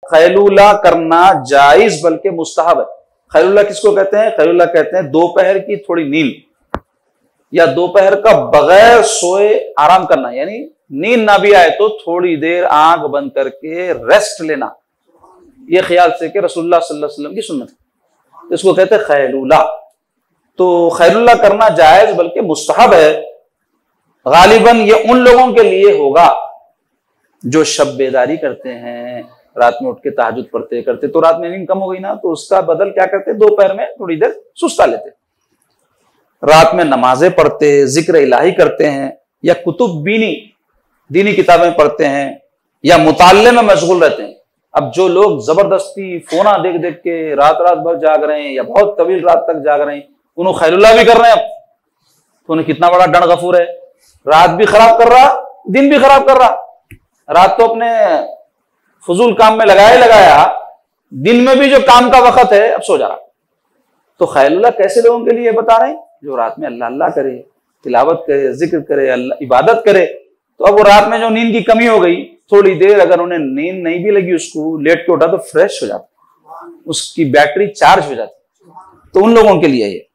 खैलूला करना जायज बल्कि मुस्तहब है। खैलूला किसको कहते हैं? खैलूला कहते हैं दोपहर की थोड़ी नींद या दोपहर का बगैर सोए आराम करना, यानी नींद ना भी आए तो थोड़ी देर आंख बंद करके रेस्ट लेना, ये ख्याल से कि रसूलुल्लाह सल्लल्लाहु अलैहि वसल्लम की सुन्नत है, इसको कहते हैं खैलूला। तो खैलूला करना जायज बल्कि मुस्तहब है। गालिबन ये उन लोगों के लिए होगा जो शब बेदारी करते हैं, रात में उठ के तहज्जुद पढ़ते करते, तो रात में नींद कम हो गई ना, तो उसका बदल क्या करते? दोपहर में थोड़ी देर सुस्ता लेते, रात में नमाजें पढ़ते, जिक्र इलाही करते हैं, या कुतुब बीनी दीनी किताबें पढ़ते हैं, या मुताल्ले में मशगूल रहते हैं। अब जो लोग जबरदस्ती फोना देख देख के रात रात भर जाग रहे हैं या बहुत तवील रात तक जाग रहे हैं, उन्होंने खैलुल्लाह भी कर रहे हैं, तो उन्हें कितना बड़ा डंड गफूर है। रात भी खराब कर रहा, दिन भी खराब कर रहा। रात तो अपने फजूल काम में लगाया, दिन में भी जो काम का वक्त है अब सो जा रहा। तो खैलुल्लाह कैसे लोगों के लिए बता रहे हैं? जो रात में अल्लाह अल्लाह करे, तिलावत करे, जिक्र करे, अल्लाह इबादत करे। तो अब वो रात में जो नींद की कमी हो गई, थोड़ी देर अगर उन्हें नींद नहीं भी लगी, उसको लेट के उठा तो फ्रेश हो जाता, उसकी बैटरी चार्ज हो जाती। तो उन लोगों के लिए ये